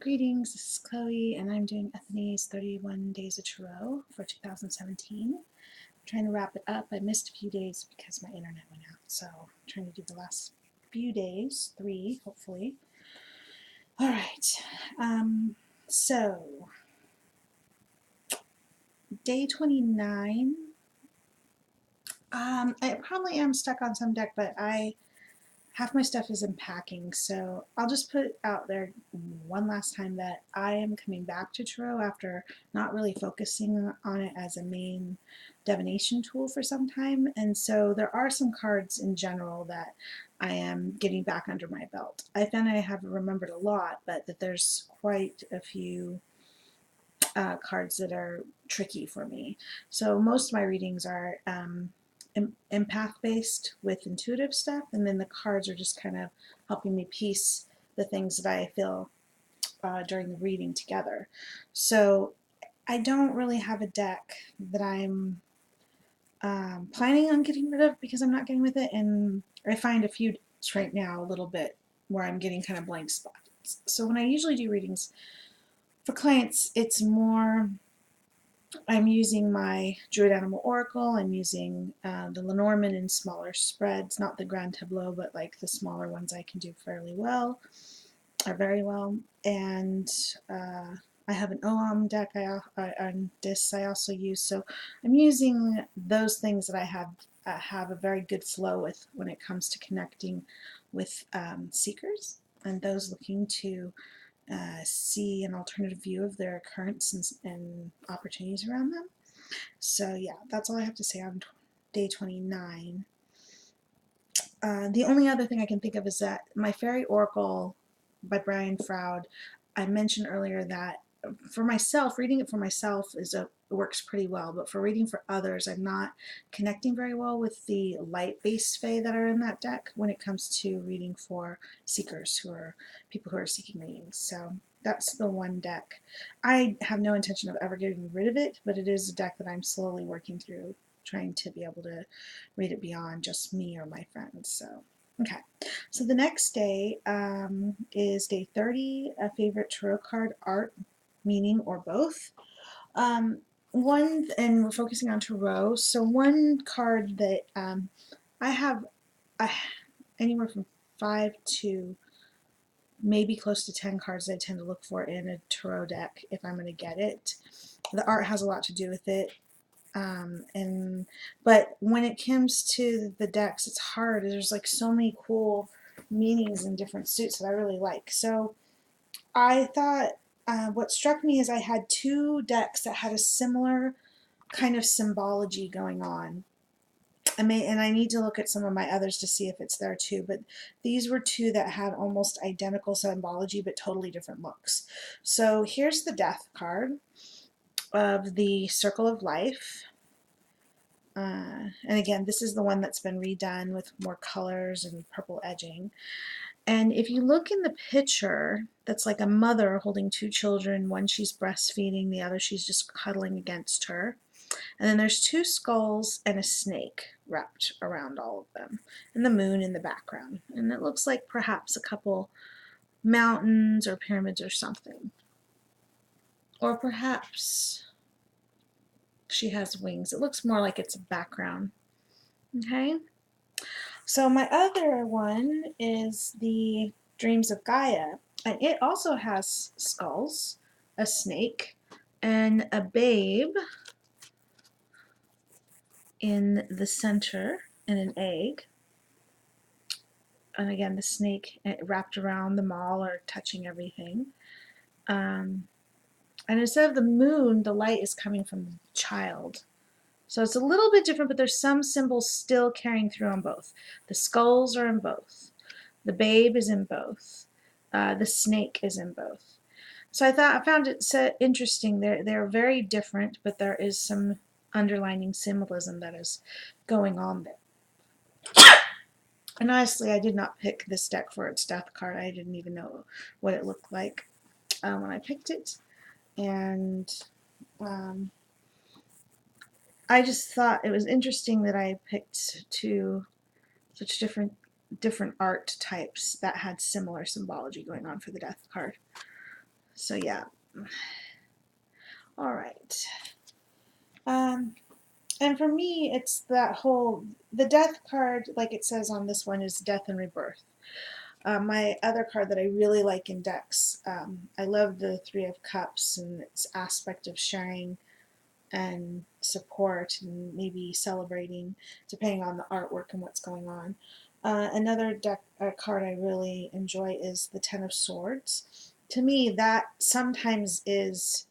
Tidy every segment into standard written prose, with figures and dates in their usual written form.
Greetings, this is Chloe, and I'm doing Ethony's 31 Days of Tarot for 2017. I'm trying to wrap it up. I missed a few days because my internet went out, so I'm trying to do the last few days, 3, hopefully. All right, so day 29. I probably am stuck on some deck, but half my stuff is in packing, so I'll just put out there one last time that I am coming back to tarot after not really focusing on it as a main divination tool for some time, and so there are some cards in general that I am getting back under my belt. I found I have remembered a lot, but that there's quite a few cards that are tricky for me. So most of my readings are empath based with intuitive stuff, and then the cards are just kind of helping me piece the things that I feel during the reading together. So I don't really have a deck that I'm planning on getting rid of because I'm not getting with it, and I find a few right now a little bit where I'm getting kind of blank spots. So when I usually do readings for clients, it's more I'm using my Druid Animal Oracle. I'm using the Lenormand in smaller spreads, not the Grand Tableau, but like the smaller ones I can do fairly well, or very well. And I have an OAM deck on discs I also use. So I'm using those things that I have a very good flow with when it comes to connecting with seekers and those looking to see an alternative view of their occurrence and opportunities around them. So yeah, that's all I have to say on day 29. The only other thing I can think of is that my Fairy Oracle by Brian Froud, I mentioned earlier that for myself, reading it for myself works pretty well, but for reading for others, I'm not connecting very well with the light-based fae that are in that deck when it comes to reading for seekers, who are people who are seeking readings. So that's the one deck. I have no intention of ever getting rid of it, but it is a deck that I'm slowly working through, trying to be able to read it beyond just me or my friends. So okay, so the next day is day 30, a favorite tarot card, art, meaning, or both. And we're focusing on tarot. So one card that I have anywhere from 5 to maybe close to 10 cards I tend to look for in a tarot deck if I'm going to get it. The art has a lot to do with it. But when it comes to the decks, it's hard. There's like so many cool meanings in different suits that I really like. So I thought what struck me is I had 2 decks that had a similar kind of symbology going on. And I need to look at some of my others to see if it's there too, but these were 2 that had almost identical symbology but totally different looks. So here's the Death card of the Circle of Life. And again, this is the one that's been redone with more colors and purple edging. And if you look in the picture, that's like a mother holding 2 children. One she's breastfeeding, the other she's just cuddling against her. And then there's 2 skulls and a snake wrapped around all of them, and the moon in the background. And it looks like perhaps a couple mountains or pyramids or something. Or perhaps she has wings. It looks more like it's a background. Okay? So my other one is the Dreams of Gaia, and it also has skulls, a snake, and a babe in the center, and an egg. And again, the snake wrapped around them all or touching everything. And instead of the moon, the light is coming from the child. So it's a little bit different, but there's some symbols still carrying through on both. The skulls are in both. The babe is in both. The snake is in both. So I found it so interesting. They're very different, but there is some underlining symbolism that is going on there. And honestly, I did not pick this deck for its death card. I didn't even know what it looked like when I picked it. And I just thought it was interesting that I picked 2 such different art types that had similar symbology going on for the death card. So yeah. All right. Um, and for me, it's that whole the death card, like it says on this one, is death and rebirth. My other card that I really like in decks, I love the Three of Cups and its aspect of sharing and support and maybe celebrating, depending on the artwork and what's going on. Another deck card I really enjoy is the Ten of Swords. To me, that sometimes is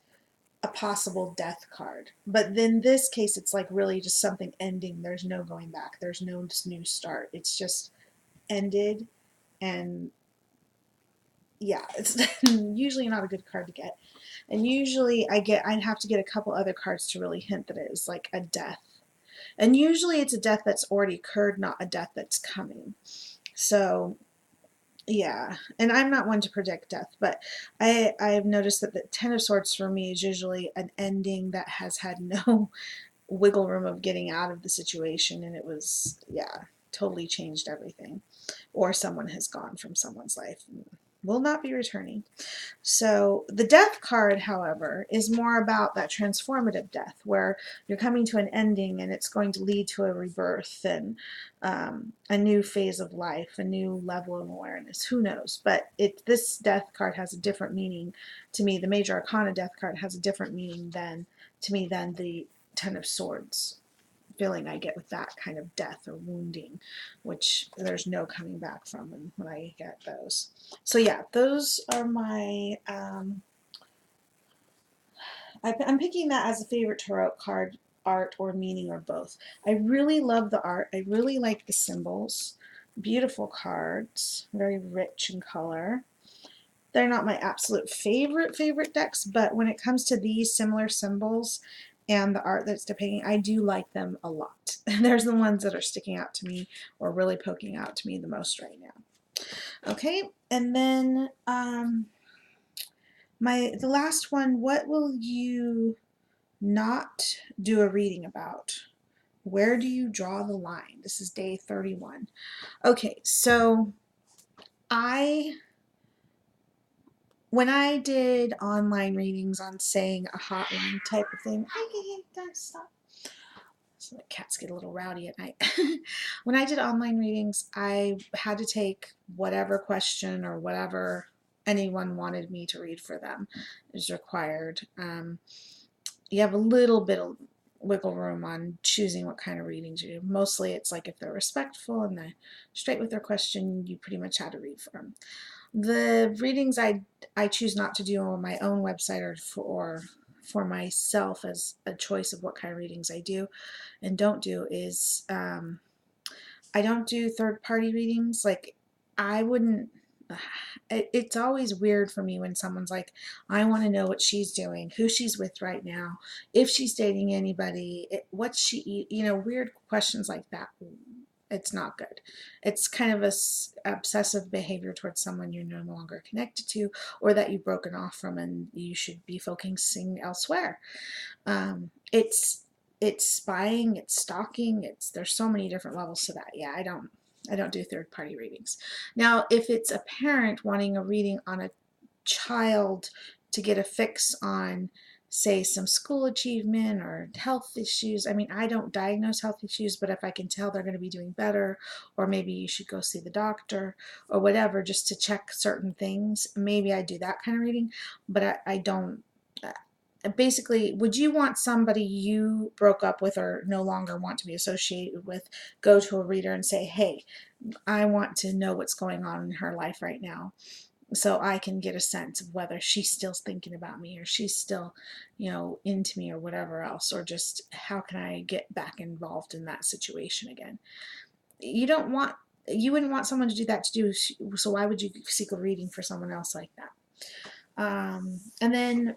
a possible death card, but in this case, it's like really just something ending. There's no going back. There's no new start. It's just ended, and yeah, it's usually not a good card to get. And usually I'd have to get a couple other cards to really hint that it is like a death. And usually it's a death that's already occurred, not a death that's coming. So yeah, and I'm not one to predict death, but I've noticed that the Ten of Swords for me is usually an ending that has had no wiggle room of getting out of the situation, and it was, yeah, totally changed everything. Or someone has gone from someone's life and will not be returning. So the death card, however, is more about that transformative death where you're coming to an ending and it's going to lead to a rebirth and a new phase of life, a new level of awareness. Who knows? But this death card has a different meaning to me. The Major Arcana death card has a different meaning to me than the Ten of Swords feeling I get with that kind of death or wounding, which there's no coming back from when I get those. So yeah, those are my, I'm picking that as a favorite tarot card, art or meaning or both. I really love the art. I really like the symbols. Beautiful cards, very rich in color. They're not my absolute favorite decks, but when it comes to these similar symbols and the art that's depicting, I do like them a lot. There's the ones that are sticking out to me or really poking out to me the most right now. Okay, and then the last one, what will you not do a reading about? Where do you draw the line? This is day 31. Okay, so when I did online readings on saying a hotline type of thing, stop. So the cats get a little rowdy at night. When I did online readings, I had to take whatever question or whatever anyone wanted me to read for them is required. You have a little bit of wiggle room on choosing what kind of readings you do. Mostly it's like if they're respectful and they're straight with their question, you pretty much had to read for them. The readings I choose not to do on my own website or for myself as a choice of what kind of readings I do and don't do is I don't do third-party readings. Like I wouldn't. It's always weird for me when someone's like, I want to know what she's doing, who she's with right now, if she's dating anybody, what she eat, weird questions like that. It's not good. It's kind of a obsessive behavior towards someone you're no longer connected to or that you've broken off from and you should be focusing elsewhere. It's spying, it's stalking, there's so many different levels to that. Yeah, I don't do third-party readings. Now, if it's a parent wanting a reading on a child to get a fix on, say, some school achievement or health issues. I mean, I don't diagnose health issues, but if I can tell they're going to be doing better, or maybe you should go see the doctor or whatever, just to check certain things, maybe I do that kind of reading, but I don't. Basically, would you want somebody you broke up with or no longer want to be associated with go to a reader and say, hey, I want to know what's going on in her life right now so I can get a sense of whether she's still thinking about me or she's still, into me or whatever else, or just how can I get back involved in that situation again? You wouldn't want someone to do that to do, so why would you seek a reading for someone else like that? And then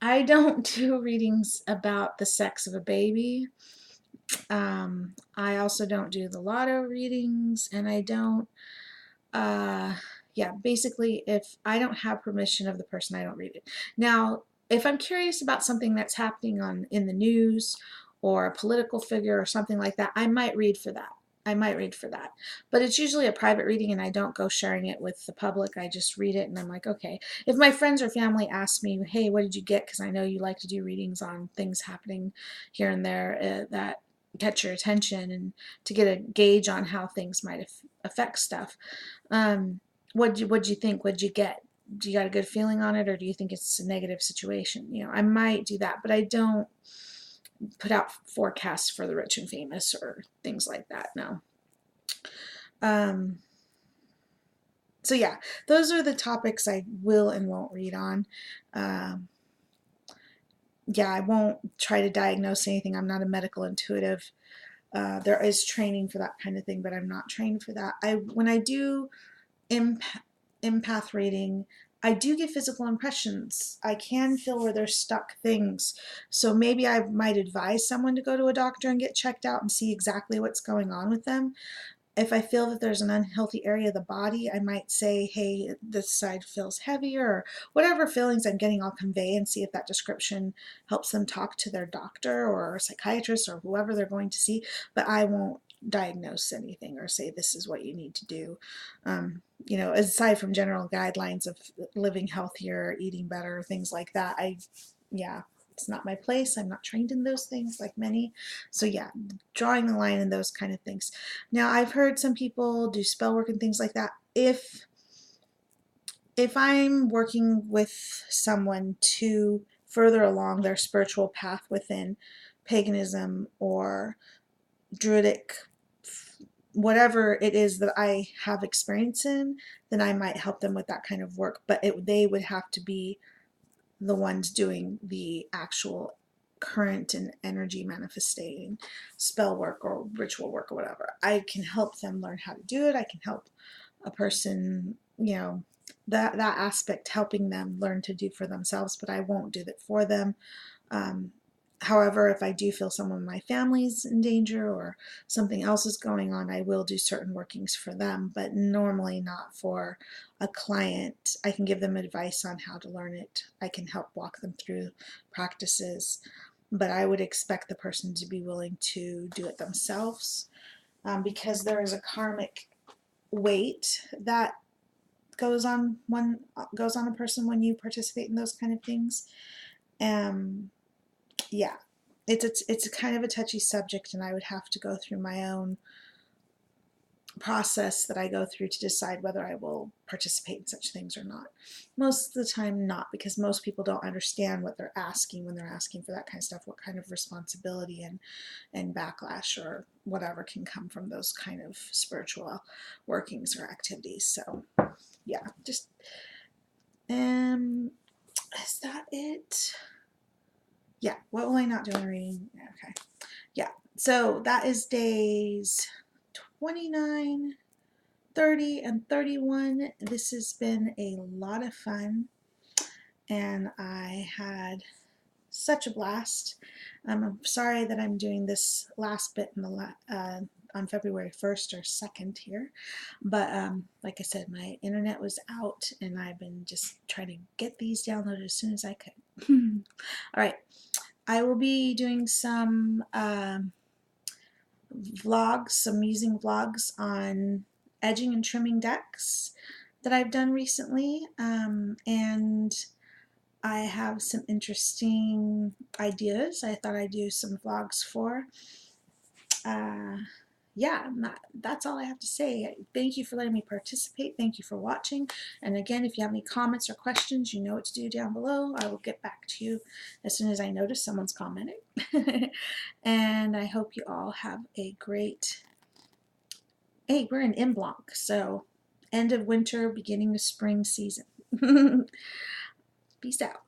I don't do readings about the sex of a baby. I also don't do the lotto readings, and I don't, basically, if I don't have permission of the person, I don't read it. Now, if I'm curious about something that's happening in the news or a political figure or something like that, I might read for that. I might read for that. But it's usually a private reading and I don't go sharing it with the public. I just read it and I'm like, okay. If my friends or family ask me, hey, what did you get? Because I know you like to do readings on things happening here and there that catch your attention and to get a gauge on how things might affect stuff. What'd you think? What'd you get? Do you got a good feeling on it, or do you think it's a negative situation? You know, I might do that, but I don't put out forecasts for the rich and famous or things like that. No. So yeah, those are the topics I will and won't read on. Yeah, I won't try to diagnose anything. I'm not a medical intuitive. There is training for that kind of thing, but I'm not trained for that. When I do empath reading, I do get physical impressions. I can feel where there's stuck things. So maybe I might advise someone to go to a doctor and get checked out and see exactly what's going on with them. If I feel that there's an unhealthy area of the body, I might say, hey, this side feels heavier, or whatever feelings I'm getting, I'll convey and see if that description helps them talk to their doctor or psychiatrist or whoever they're going to see. But I won't diagnose anything or say this is what you need to do. You know, aside from general guidelines of living healthier, eating better, things like that, yeah, it's not my place. I'm not trained in those things like many. So yeah, drawing the line in those kind of things. Now, I've heard some people do spell work and things like that. If I'm working with someone to further along their spiritual path within paganism or druidic, whatever it is that I have experience in, then I might help them with that kind of work. But they would have to be the ones doing the actual current and energy manifesting spell work or ritual work or whatever. I can help them learn how to do it. I can help a person, you know, that aspect, helping them learn to do for themselves, but I won't do that for them. However, if I do feel someone in my family's in danger or something else is going on, I will do certain workings for them, but normally not for a client. I can give them advice on how to learn it. I can help walk them through practices, but I would expect the person to be willing to do it themselves, because there is a karmic weight that goes on a person when you participate in those kind of things. Yeah, it's kind of a touchy subject, and I would have to go through my own process that I go through to decide whether I will participate in such things or not. Most of the time not, because most people don't understand what they're asking when they're asking for that kind of stuff, what kind of responsibility and backlash or whatever can come from those kind of spiritual workings or activities. So yeah, just is that it? Yeah, what will I not do in reading? Okay. Yeah, so that is days 29, 30, and 31. This has been a lot of fun, and I had such a blast. I'm sorry that I'm doing this last bit in the on February 1st or 2nd here, but like I said, my internet was out, and I've been just trying to get these downloaded as soon as I could. All right. I will be doing some vlogs, some musing vlogs on edging and trimming decks that I've done recently, and I have some interesting ideas I thought I'd do some vlogs for. Yeah, that's all I have to say. Thank you for letting me participate. Thank you for watching. And again, if you have any comments or questions, you know what to do down below. I will get back to you as soon as I notice someone's commenting. And I hope you all have a great... Hey, we're in Blanc, so end of winter, beginning of spring season. Peace out.